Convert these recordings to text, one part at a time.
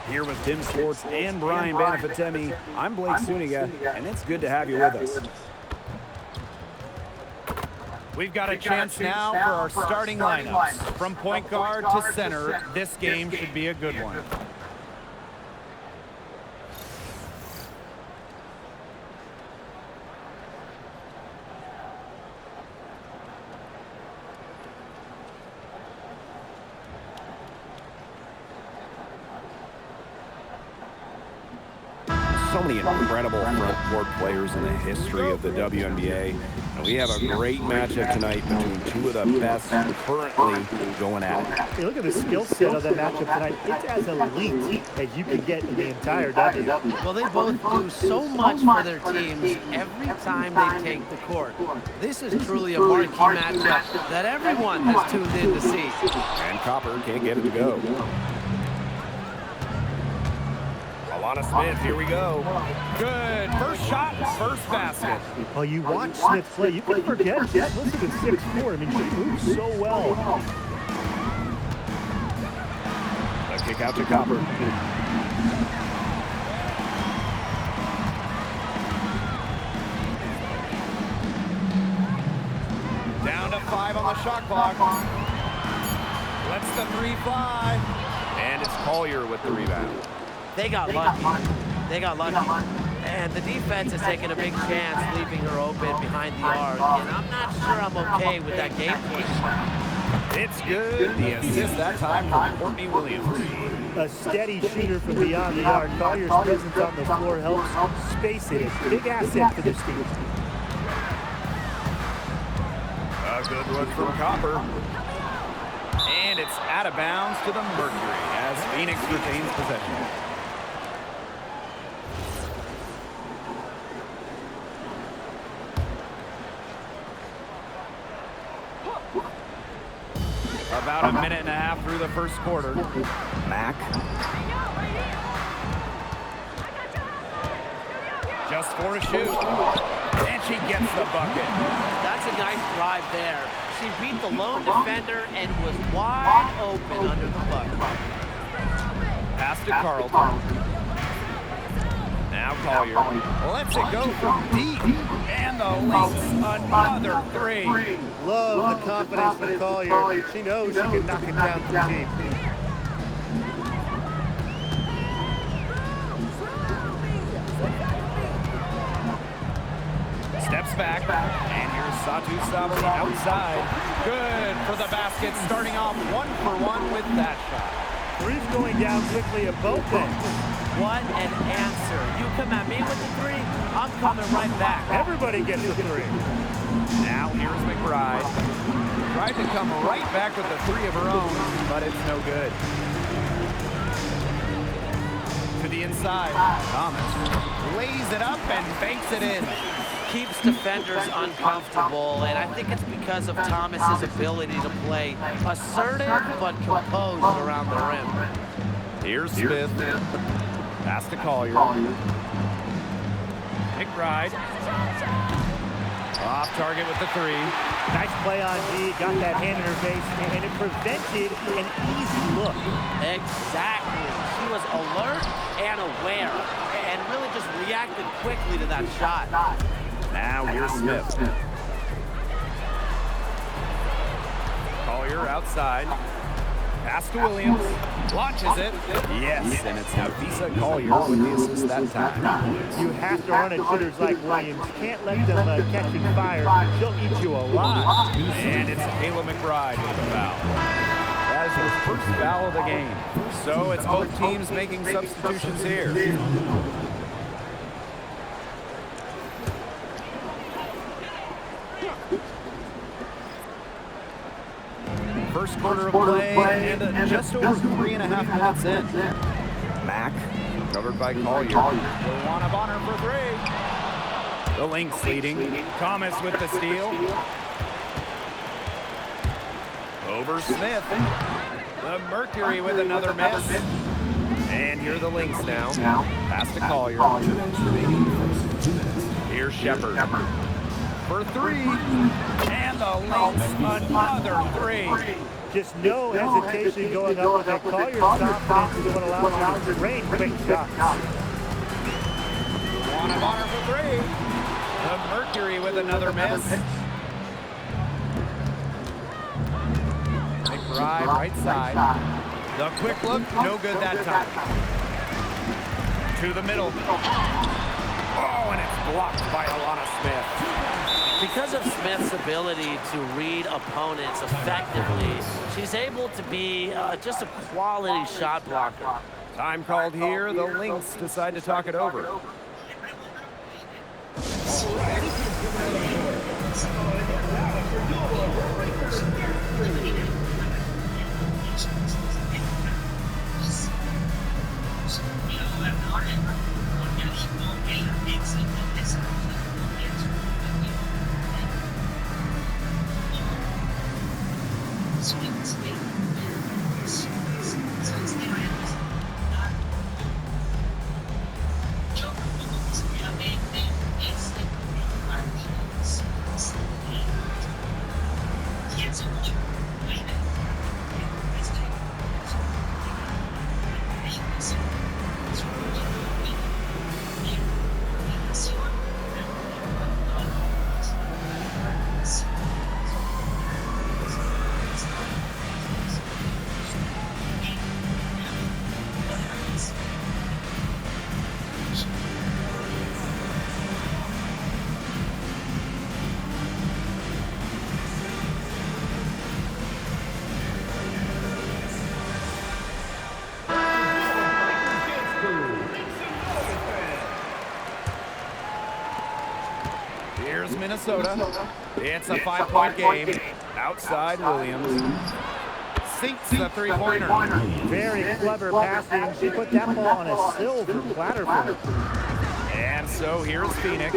Here with Tim Sports and Brian Banafitemi, I'm Blake Suniga, and it's good to have you with us. We've got a chance now for our starting lineups. From point guard to center, this game should be a good one. So many incredible front court players in the history of the WNBA. And we have a great matchup tonight between two of the best currently going at it. Hey, look at the skill set of that matchup tonight. It's as elite as you can get in the entire W. Well, they both do so much for their teams every time they take the court. This is truly a marquee matchup that everyone has tuned in to see. And Copper can't get it to go. Smith, here we go. Good. First shot, first basket. Well, you watch Smith play, you can forget she's listed at 6'4". I mean, she moves so well. A kick out to Copper. Down to 5 on the shot clock. Lets the 3 fly. And it's Collier with the rebound. They got lucky. They got lucky. And the defense is taking a big chance leaving her open behind the arc. And I'm not sure I'm okay with that game plan. It's good. The assist that time from Courtney Williams. A steady shooter from beyond the arc. Collier's presence on the floor helps space it. A big asset for this team. A good look from Copper. And it's out of bounds to the Mercury as Phoenix retains possession. About a minute and a half through the first quarter. Mack. Just 4 to shoot. And she gets the bucket. That's a nice drive there. She beat the lone defender and was wide open under the bucket. Pass to Carlton. Now Collier lets it go from deep. And the Lynx, another 3. Love the confidence from Collier. She knows she can knock it down from deep. Steps back, and here's Satu Sabali outside. Good for the basket, starting off 1-for-1 with that shot. 3's going down quickly at both ends. What an answer. You come at me with the 3, I'm coming right back. Everybody gets the 3. Now here's McBride. Tried to come right back with the 3 of her own, but it's no good. To the inside, Thomas lays it up and banks it in. Keeps defenders uncomfortable, and I think it's because of Thomas's ability to play assertive but composed around the rim. Here's Smith. Pass to Collier. McBride. Off target with the 3. Nice play on D, got that hand in her face, and it prevented an easy look. Exactly. She was alert and aware, and really just reacted quickly to that shot. Now here's Smith. Collier outside. Pass to Williams. Launches it. Yes, and it's Nafisa Collier with the assist that time. You have to run at shooters like Williams. You can't let them catch and fire. She'll eat you alive. And it's Kayla McBride with the foul. That is her first foul of the game. So it's both teams making substitutions here. First quarter of play, and just over 3.5 minutes in. Mack, covered by Collier. Luana Bonner for 3. The Lynx leading. Thomas with the steal. Over Smith. The Mercury with another miss. And here are the Lynx now. Pass to Collier. Here's Shepard. For 3. And the Lynx, another three. Just no hesitation going up with it. Collier's confidence is what allows her to rain quick shots. Wand of honor for three. The Mercury with another miss. McBride, right side. The quick look, no good that time. To the middle. Oh, and it's blocked by Alana Smith. Because of Smith's ability to read opponents effectively, she's able to be just a quality shot blocker. Time called here. The Lynx decide to talk it over. Here's Minnesota. It's a 5-point game. Outside Williams. Sinks the three-pointer. Very clever passing. She put that ball on a silver platter for her. And so here's Phoenix.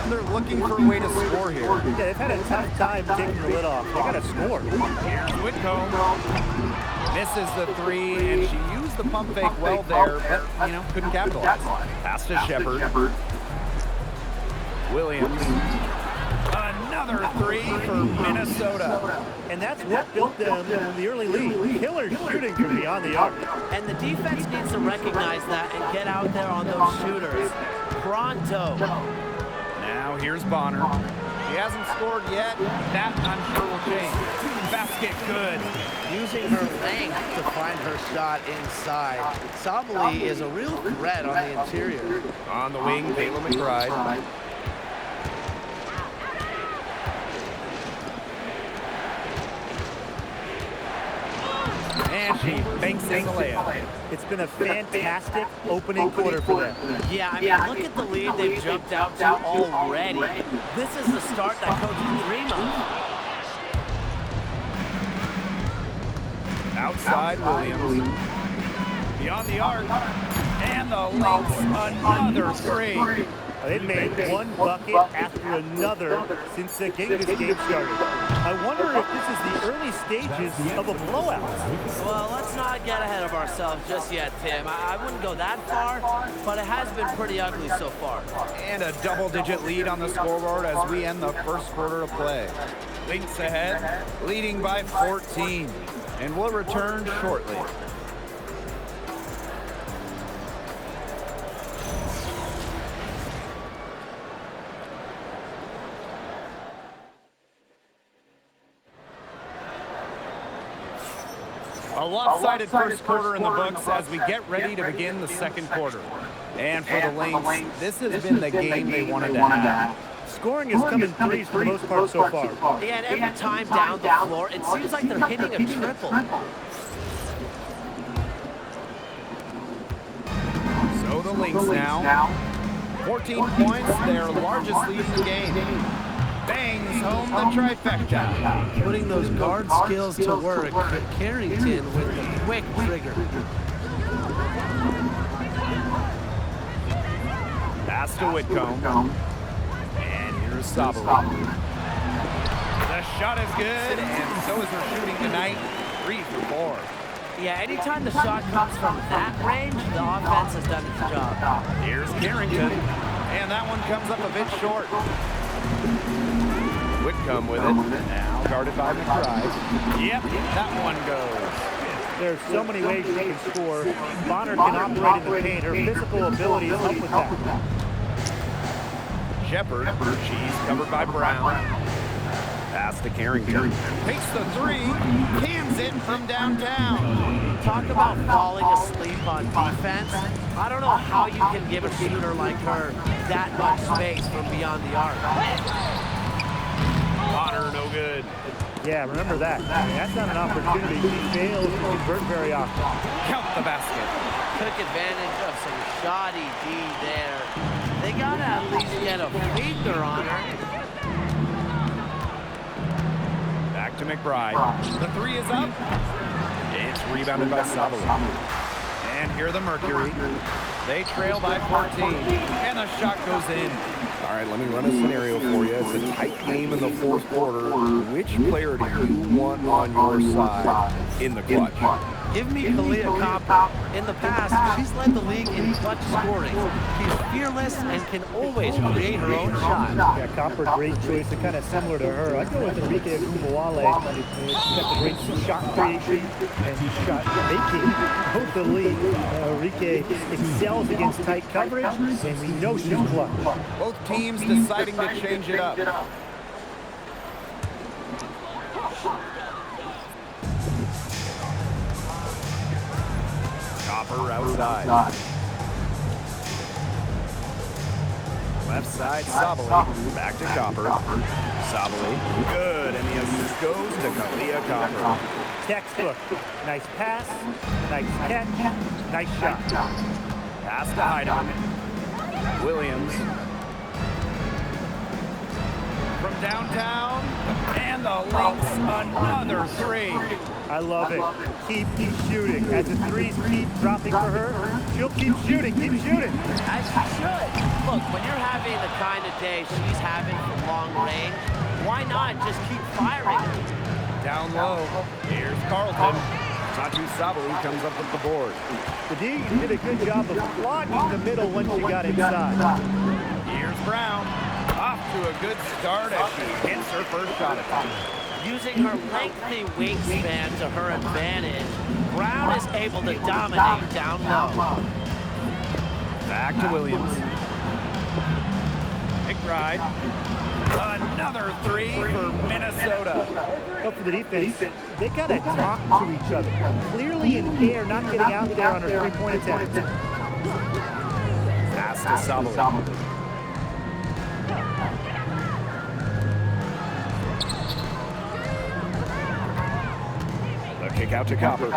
They're looking for a way to score here. Yeah, they've had a tough time taking the lid off. They got to score. Here's Whitcomb. Misses the three, and she used the pump fake well there, but, couldn't capitalize. Pass to Shepard. Williams. Another three for Minnesota. And that's what built them in the early lead. Killer shooting from beyond the arc. And the defense needs to recognize that and get out there on those shooters. Pronto. Now here's Bonner. She hasn't scored yet. That, I'm sure, will change. Basket good. Using her length to find her shot inside. Sabali is a real threat on the interior. On the wing, Kayla McBride. And she banks in the layup. It's been a fantastic opening quarter for them. Yeah, I mean, look at the lead they've jumped out to already. This is the start that coaches dream of. Outside Williams. Beyond the arc. And the Lynx, another three. They've made one bucket after another since this game started. I wonder if this is the early stages of a blowout. Well, let's not get ahead of ourselves just yet, Tim. I wouldn't go that far, but it has been pretty ugly so far. And a double-digit lead on the scoreboard as we end the first quarter of play. Lynx ahead, leading by 14. And we'll return shortly. A lopsided first quarter in the books as we get ready to begin the second quarter. And for the Lynx, this has been the game they wanted to have. Scoring has come in threes for the most part so far. Yeah, and every time down the floor, it seems like they're hitting a triple. So the Lynx now, 14 points, their largest lead in the game. Bangs home the trifecta. Putting those guard skills to work, Carrington with the quick trigger. Pass to Whitcomb. And here's Sabali. The shot is good, and so is her shooting tonight. 3 for 4. Yeah, anytime the shot comes from that range, the offense has done its job. Here's Carrington, and that one comes up a bit short. Would come with it. Now guarded by McBride. Yep, that one goes. There's so many ways she can score. Bonner can operate in the paint. Her physical abilities help with that. Shepard, she's covered by Brown. Pass to Carrington. Takes the three, cans it from downtown. Talk about falling asleep on defense. I don't know how you can give a shooter like her that much space from beyond the arc. Bonner, no good. Yeah, remember that. I mean, that's not an opportunity. She fails to convert very often. Count the basket. Took advantage of some shoddy D there. They gotta at least get a finger on her. Back to McBride. The three is up. It's rebounded by Sabali. And here the Mercury. They trail by 14. And the shot goes in. All right, let me run a scenario for you. It's a tight game in the fourth quarter. Which player do you want on your side in the clutch? Give me Kalia Copper. In the past, she's led the league in clutch scoring. She's fearless and can always create her own shot. Yeah, Copper, great choice. They're kind of similar to her. I'd go with Enrique Agumawale. She's got the great shot creation and shot making. Both the league. Enrique excels against tight coverage, and we know she's clutch. Both teams deciding to change it up. Copper outside. Left side, Sabali. Back to Copper. Sabali. Good, and the assist goes to Kalia Copper. Textbook. Nice pass, nice catch, nice shot. Pass to Heidemann. Williams. From downtown, and the Lynx, another three. I love it. Keep shooting. As the threes keep dropping for her, she'll keep shooting, As she should. Look, when you're having the kind of day she's having from long range, why not just keep firing? Down low. Here's Carlton. Tatu Sabali comes up with the board. The D did a good job of blocking the middle once she got inside. Here's Brown. Off to a good start as she hits her first shot attempt. Using her lengthy wingspan to her advantage, Brown is able to dominate down low. Back to Williams. McBride. Another three for Minnesota. Up for the defense, they gotta talk to each other. Clearly in the air, not getting out there on her three-point attempt. Pass to Sabali. Kick out to Copper.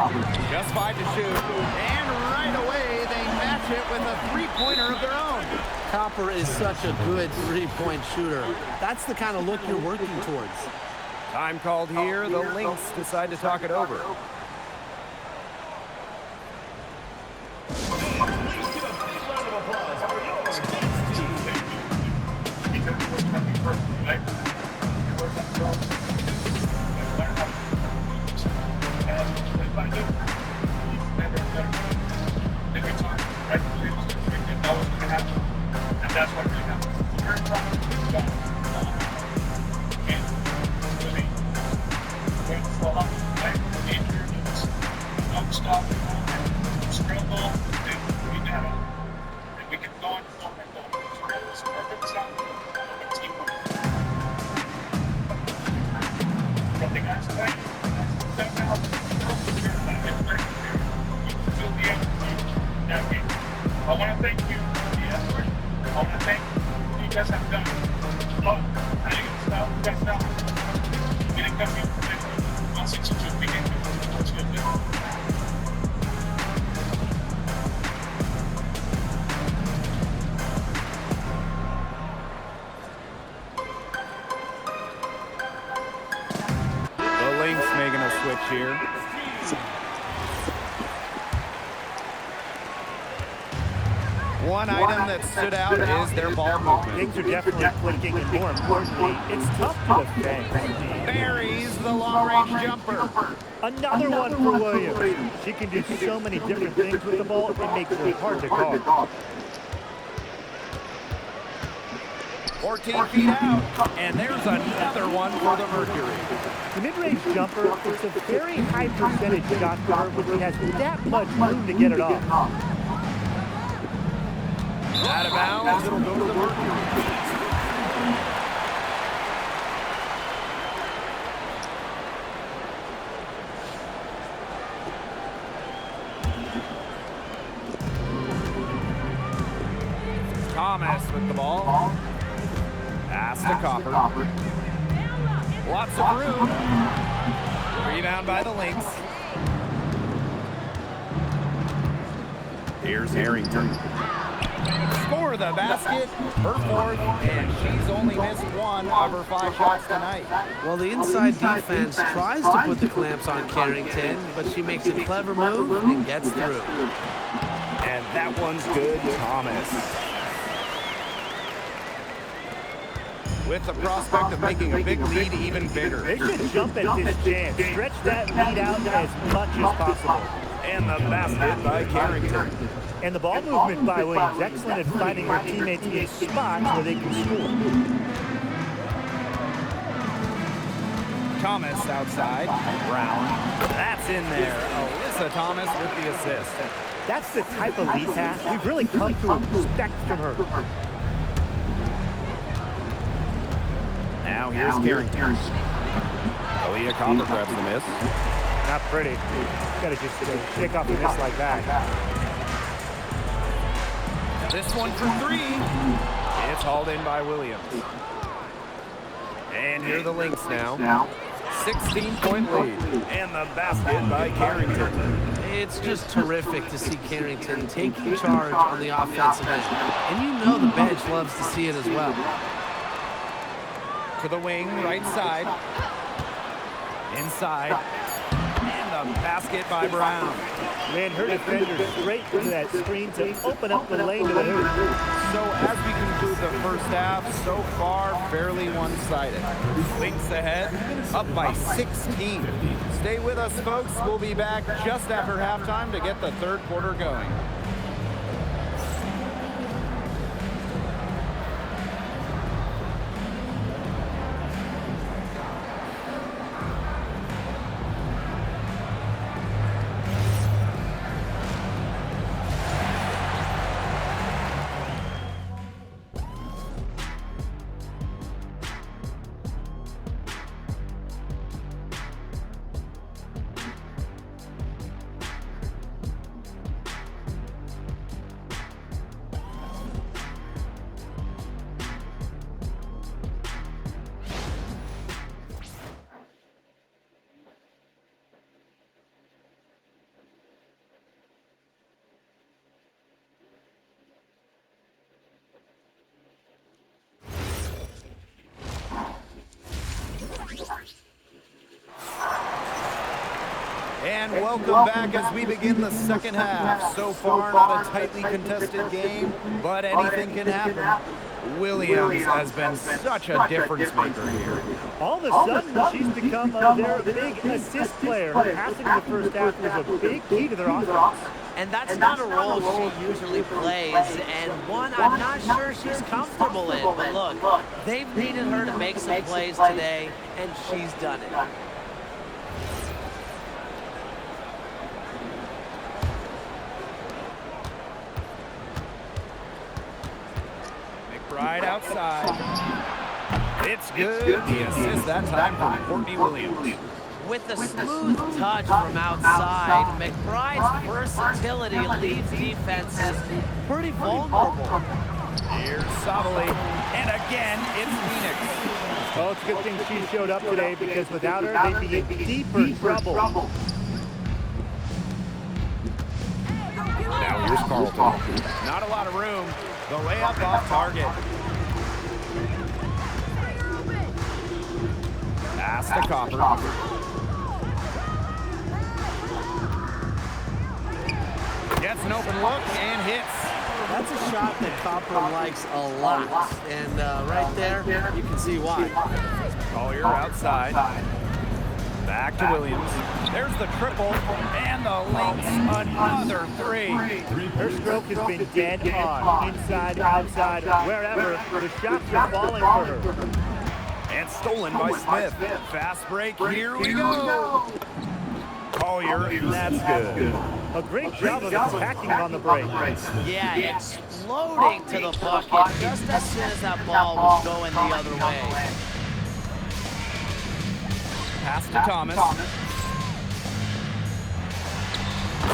Just 5 to shoot. And right away, they match it with a three-pointer of their own. Copper is such a good three-point shooter. That's the kind of look you're working towards. Time called here. The Lynx decide to talk it over. That's what really happened. Don't stop, scramble, we down, and we can go and go and go. It's perfect sound, teamwork. From the guys tonight, that's now, you can feel the energy that game. I want to thank you for the effort. I want to thank you guys have done. But I think it's now, that's now. We didn't come here for 162 weekend. What's good? The Lynx making a switch here. One item that stood out is their ball movement. Things are definitely clicking, and more importantly, it's tough to defend. Buries the long-range jumper. Another one for Williams. She can do so many different things with the ball, it makes her hard to guard. 14 feet out, and there's another one for the Mercury. The mid-range jumper, it's a very high percentage shot for her, but she has that much room to get it off. Out of bounds, it'll go to the Mercury. Thomas with the ball. Pass to Copper. Lots of room. Rebound by the Lynx. Here's Harrington. Score the basket, her fourth, and she's only missed one of her 5 shots tonight. Well, the inside defense tries to put the clamps on Carrington, but she makes a clever move and gets through. And that one's good, Thomas. With the prospect of making a big lead even bigger. They should jump at this chance. Stretch that lead out as much as possible. And the basket by Carrington. And the ball movement by Williams. Excellent at finding her teammates in spots where they can score. Thomas outside. Brown. That's in there. Alyssa Thomas with the assist. That's the type of lead pass we've really come to expect from her. Now here's Carrington. Aaliyah Copper grabs the miss. Not pretty. Gotta just shake off the miss like that. This one for 3. It's hauled in by Williams. And here are the Lynx now. 16-point lead. And the basket by Carrington. It's just terrific to see Carrington taking charge on the offensive end. And you know the bench loves to see it as well. To the wing, right side. Inside. And the basket by Brown. Ran her defender straight into that screen to open up the lane to the hoop. So as we conclude the first half, so far fairly one-sided. Lynx ahead, up by 16. Stay with us, folks. We'll be back just after halftime to get the third quarter going. And welcome back as we begin the second half. So far, not a tightly contested game, but anything can happen. Williams has been such a difference maker here. All of a sudden, she's become their big assist player. Passing in the first half was a big key to their offense. And that's not a role she usually plays, and one I'm not sure she's comfortable in. But look, they've needed her to make some plays today, and she's done it. Right outside. It's good. The assist that time from Courtney Williams. With a smooth touch from outside, McBride's versatility leaves defenses pretty vulnerable. Here's Savali, and again, it's Phoenix. Well, it's a good thing she showed up today because without her, they'd be in deeper trouble. Now here's Carlton. Not a lot of room. The layup off target. Pass to Copper. Gets an open look and hits. That's a shot that Copper likes a lot. And right there, you can see why. Collier outside. Back to Williams. There's the triple, and the Lynx, another three. Her stroke has been dead on, inside, outside, wherever. The shots are falling for her. And stolen by Smith. Fast break, here we go. Collier, that's good. A great job of attacking on the break. Yeah, exploding to the bucket just as soon as that ball was going the other way. Pass to Thomas.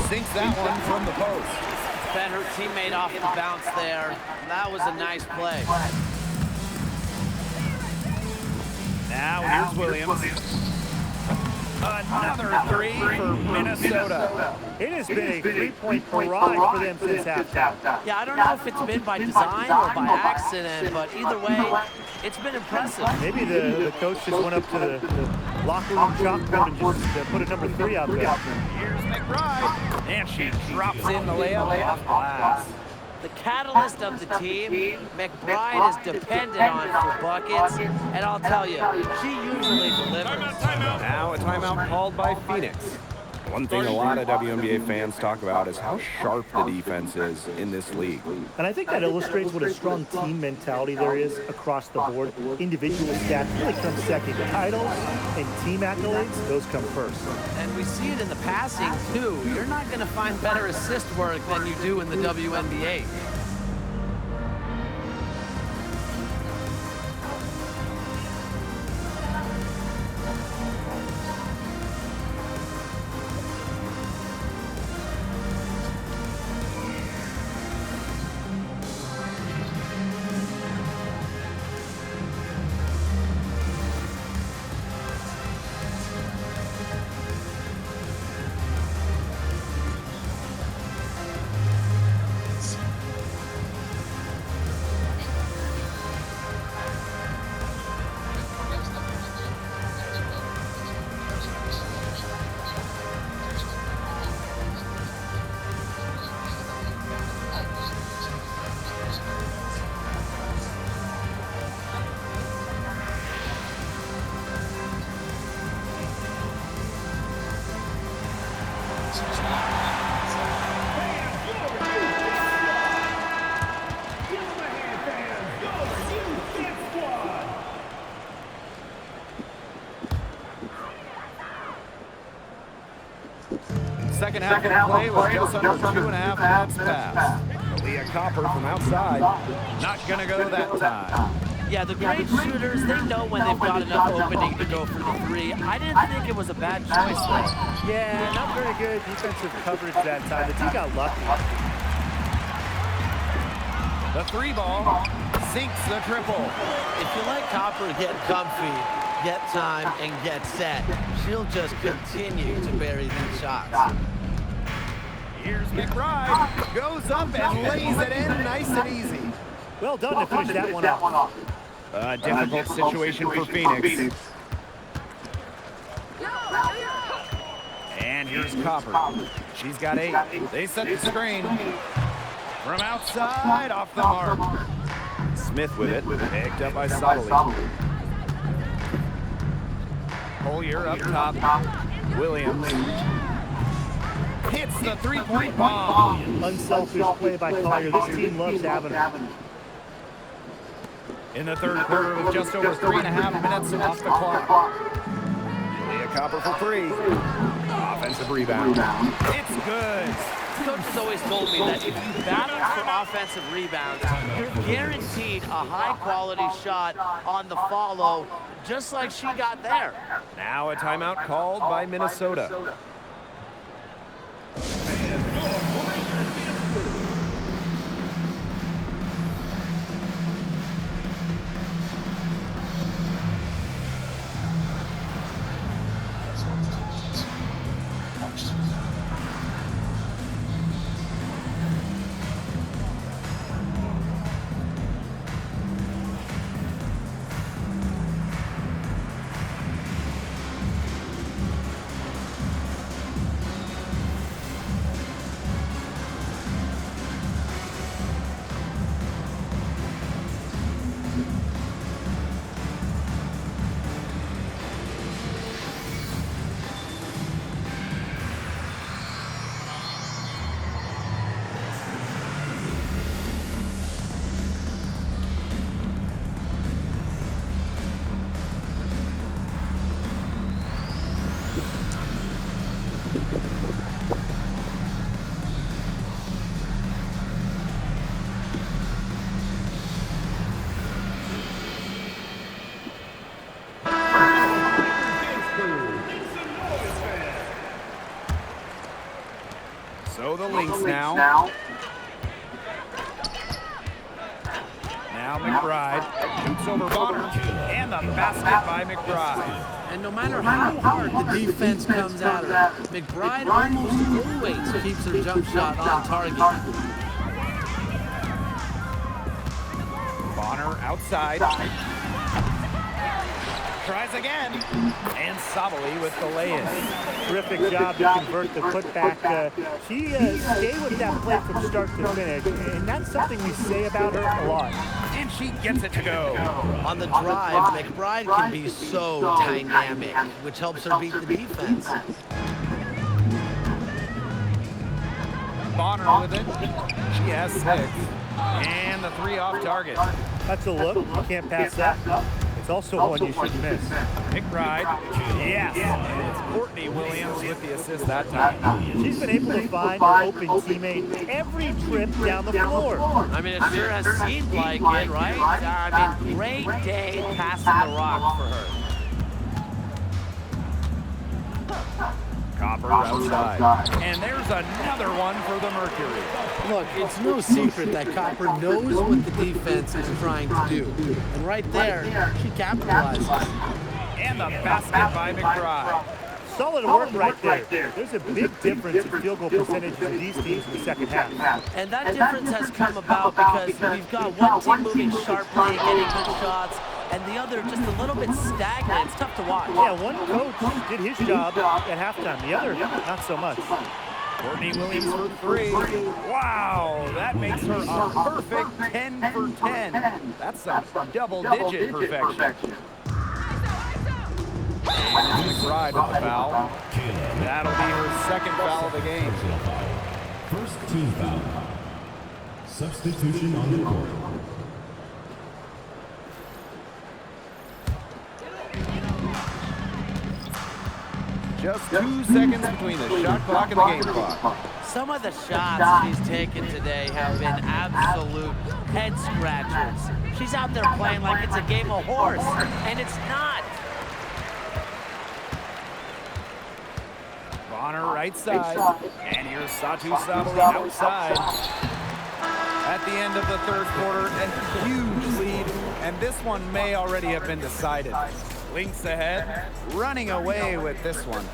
Sinks that one from the post. Fed her teammate off the bounce there. That was a nice play. Now here's Williams. Another three for Minnesota. It has been a three-point barrage for them since halftime. Yeah, I don't know if it's been by design or by accident, but either way, it's been impressive. Maybe the coach just went up to the locker room chalkboard and just put a number 3 out there. Here's McBride. And she drops in the layup off glass. The catalyst of the team, McBride is dependent on for buckets, and I'll tell you, she usually delivers. Now a timeout called by Phoenix. One thing a lot of WNBA fans talk about is how sharp the defense is in this league. And I think that illustrates what a strong team mentality there is across the board. Individual stats really come second. Titles and team accolades, those come first. And we see it in the passing, too. You're not going to find better assist work than you do in the WNBA. Second half of the play was just under 2.5 minutes past. Leah Copper from outside. Not going to go that time. Yeah, the great shooters, they know when they've got enough opening to go for the three. I didn't think it was a bad choice there. Yeah, not very good defensive coverage that time. The team got lucky. The three ball sinks the triple. If you let Copper get comfy, get time, and get set, she'll just continue to bury these shots. Here's McBride. Goes up and lays it in nice and easy. Well done to finish that one off. A difficult situation for Phoenix. And here's Copper. She's got 8. They set the screen. From outside, off the mark. Smith with it, picked up by Sotley. Collier up top. Williams hits the three-point bomb. Unselfish play by Collier. This team loves having him. In the third quarter with just over 3.5 minutes off the clock. Leah Copper for 3. Offensive rebound. It's good. Coach has always told me that if you battle for offensive rebounds, you're guaranteed a high-quality shot on the follow, just like she got there. Now a timeout called by Minnesota. now. Now McBride shoots over Bonner, and the basket by McBride. And no matter how hard the defense comes at her, McBride almost always keeps her jump shot on target. Bonner outside. Tries again. And Sabali with the lay-in. Terrific job to convert the putback. She stayed with that play from start to finish, and that's something we say about her a lot. And she gets it to go. On the drive, McBride can be so dynamic, which helps her beat the defense. Bonner with it. She has 6. And the 3 off target. That's a look. You can't pass that. It's also one you shouldn't miss. McBride. Yes. And it's Courtney Williams with the assist that time. She's been able to find an open teammate every trip down the floor. I mean, it sure has seemed like it, right? I mean, great day passing the rock for her. Copper outside. And there's another one for the Mercury. Look, it's no secret that Copper knows what the defense is trying to do. And right there, she capitalizes. And the basket by McBride. Solid work right there. There's a big difference in field goal percentages of these teams in the second half. And that difference has come about because we've got one team moving sharply and getting good shots, and the other just a little bit stagnant. It's tough to watch. Yeah, one coach did his job at halftime. The other, not so much. Courtney Williams for 3. Wow, that makes her a perfect 10 for 10. That's a double-digit perfection. And McBride with the foul. That'll be her second foul of the game. First team foul. Substitution on the court. Just 2 seconds between the shot clock and the game clock. Some of the shots she's taken today have been absolute head scratchers. She's out there playing like it's a game of horse, and it's not. Bonner right side, and here's Satu Sabali outside. At the end of the third quarter, a huge lead, and this one may already have been decided. Lynx ahead, running away with this one.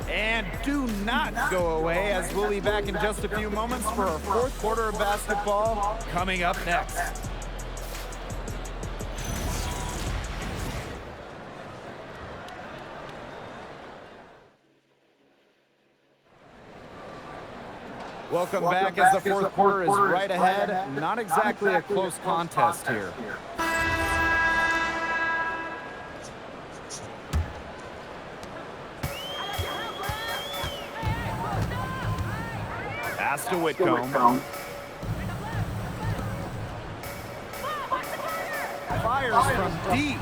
And do not go away, as we'll be back in just a few moments for our fourth quarter of basketball coming up next. Welcome back as the fourth quarter is right ahead. Not exactly a close contest here. Pass to Whitcomb. Fires from deep.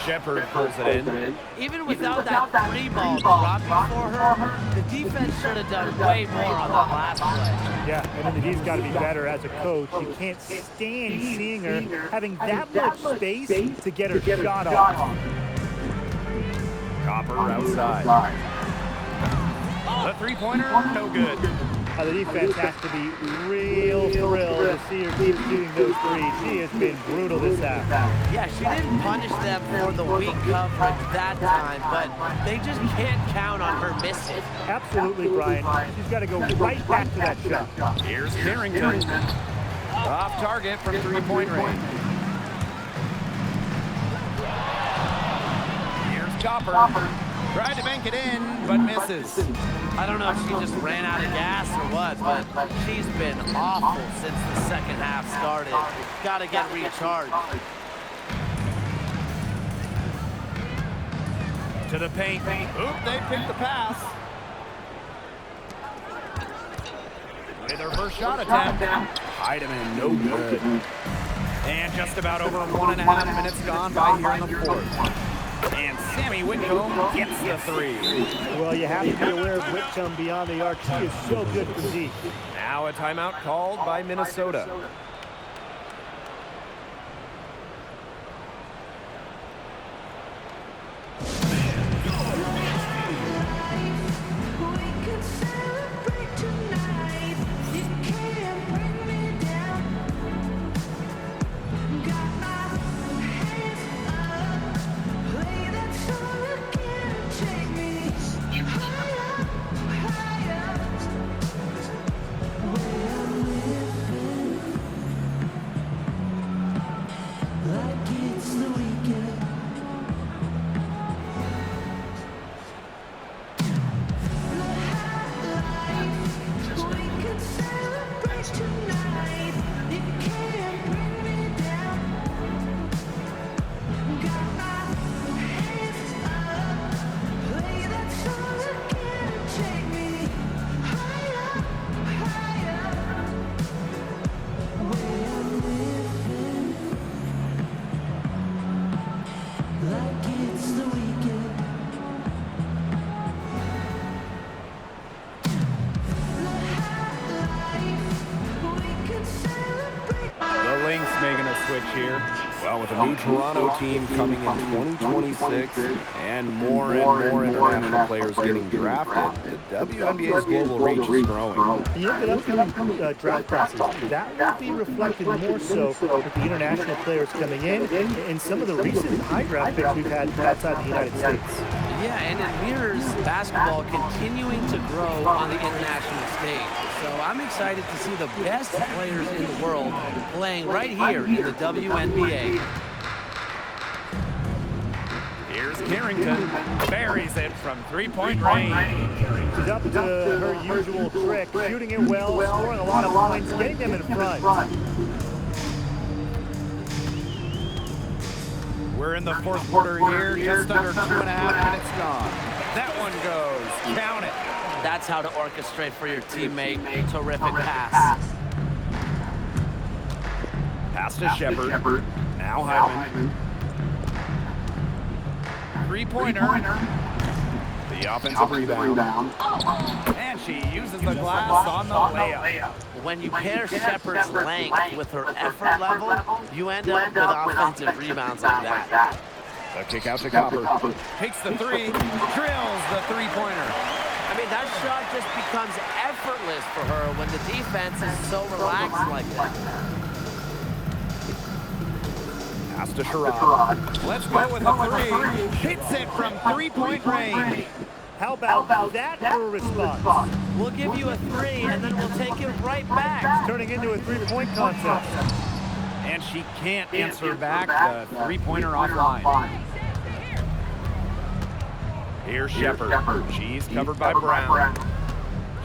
Shepard pulls it in. Even without that 3 ball dropped for her, the defense should have done way more on that last play. Yeah, and then he's got to be better as a coach. You can't stand seeing her having that much space to get her shot off. Copper outside. The three-pointer, no good. The defense has to be real thrilled to see her keep shooting those threes. She has been brutal this half. Yeah, she didn't punish them for the weak coverage that time, but they just can't count on her missing. Absolutely, Brian. She's got to go right back to that shot. Here's Carrington. Off target from three-point range. Here's Copper. Tried to bank it in, but misses. I don't know if she just ran out of gas or what, but she's been awful since the second half started. Got to get recharged. To the paint. Oop, they picked the pass. With her first shot attempt. Heidemann, no good. And just about over 1.5 minutes gone by here in the fourth. And Sammy Whitcomb gets the 3. Well, you have to be aware of Whitcomb beyond the arc. She is so good from deep. Now a timeout called by Minnesota. year? Well, with a new Toronto team coming in 2026 and more international players getting drafted, the WNBA's global reach is growing. You look at upcoming draft classes, that will be reflected more so with the international players coming in and some of the recent high draft picks we've had from outside the United States. Yeah, and it mirrors basketball continuing to grow on the international stage. So I'm excited to see the best players in the world playing right here in the WNBA. Here's Carrington. Buries it from three-point range. She's up to her usual trick, shooting it well, scoring a lot of points, getting them in front. We're in the fourth quarter here, just under 2.5 minutes gone. That one goes. Count it. That's how to orchestrate for your teammate. Terrific pass. Pass to Shepard. Now Hyman. Three-pointer. The offensive rebound. And she uses the glass on the layup. When you pair Shepard's length with her effort level, you end up with offensive rebounds like that. The kick out to Copper. Takes the three. Drills the three-pointer. I mean, that shot just becomes effortless for her when the defense is so relaxed like that. Pass to Sherrod. Let's go with a three. Hits it from three-point range. How about that for a response? We'll give you a three, and then we'll take it right back. Turning into a three-point contest. And she can't answer back the three-pointer offline. Here's Shepard. She's covered by Brown.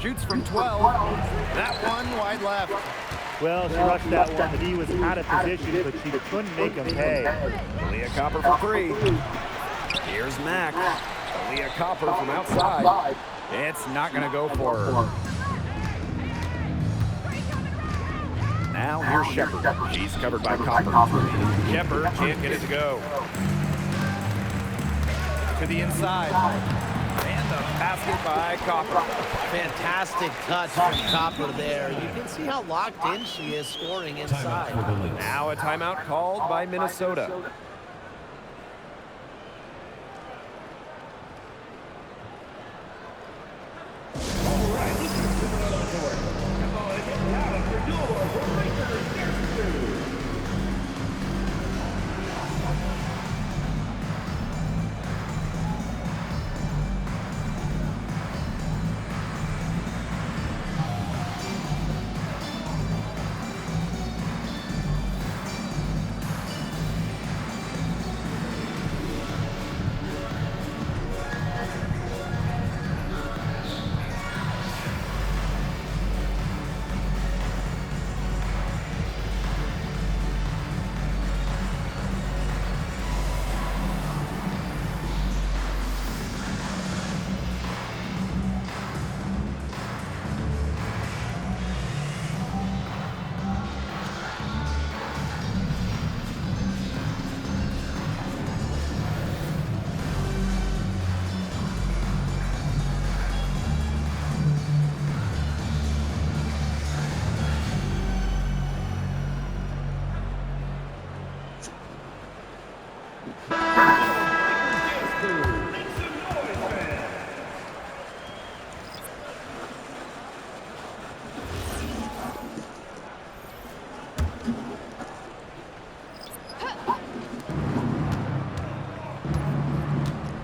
Shoots from 12. That one wide left. Well, she rushed that one. He was out of position, but she couldn't make him pay. Leah Copper for three. Here's Mack. Leah Copper from outside. It's not going to go for her. Now here's Shepard. She's covered by Copper. Shepard can't get it to go. To the inside. And the basket by Copper. Fantastic touch from Copper there. You can see how locked in she is scoring inside. Now a timeout called by Minnesota.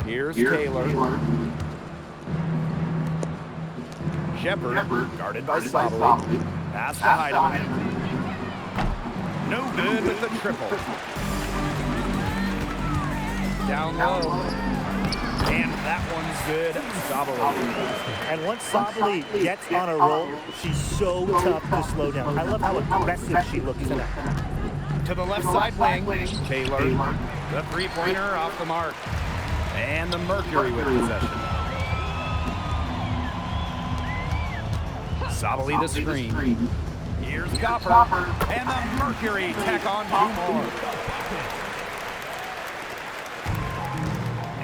Here's Taylor. Shepard, guarded by Sabali. Pass to Heidemann. No good with the triple. Down low. And that one's good. Sabali. And once Sabali gets on a roll, she's so tough to slow down. I love how aggressive she looks in it. To the left side wing. Taylor. The three-pointer off the mark. And the Mercury with possession. Sabali the screen. Here's Copper. And the Mercury tack on two more.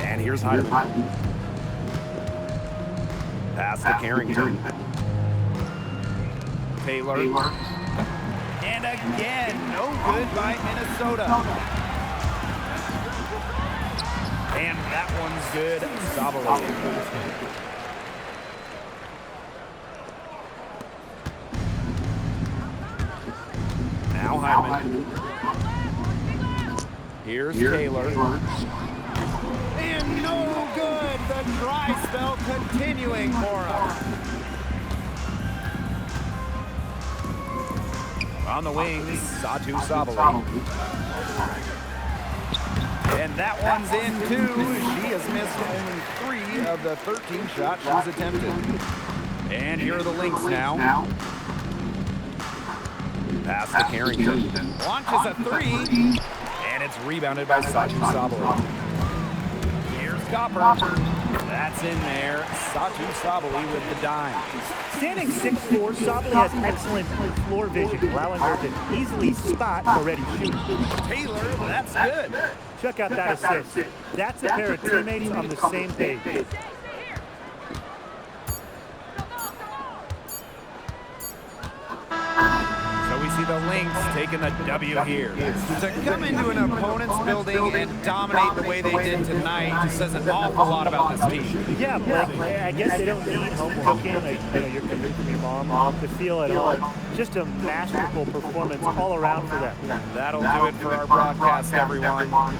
And here's Hyman. Pass to Carrington. Taylor. And And again, no good by Minnesota. And that one's good. Sabali. Now Hyman. Here's Taylor. And no good. The dry spell continuing for him. On the wings, Satu Sabali. And that one's in too. She has missed only 3 of the 13 shots she's attempted. And here are the Lynx now. Pass to Carrington. Launches a 3. And it's rebounded by Satu Sabali. Here's Copper. That's in there. Satu Sabali with the dime. Standing 6'4", Sabali has excellent floor vision, allowing her to easily spot a ready shooter. Taylor, that's good. Check out that assist. That's a pair of teammates on the same page. So we see the Lynx taking the W here. To come into an opponent's building and dominate the way they did tonight says an awful lot about this team. Yeah, Blake, I guess they don't need home cooking, like you're cooking from your mom, to feel at all. Just a masterful performance all around for them. That'll do it for our broadcast, everyone.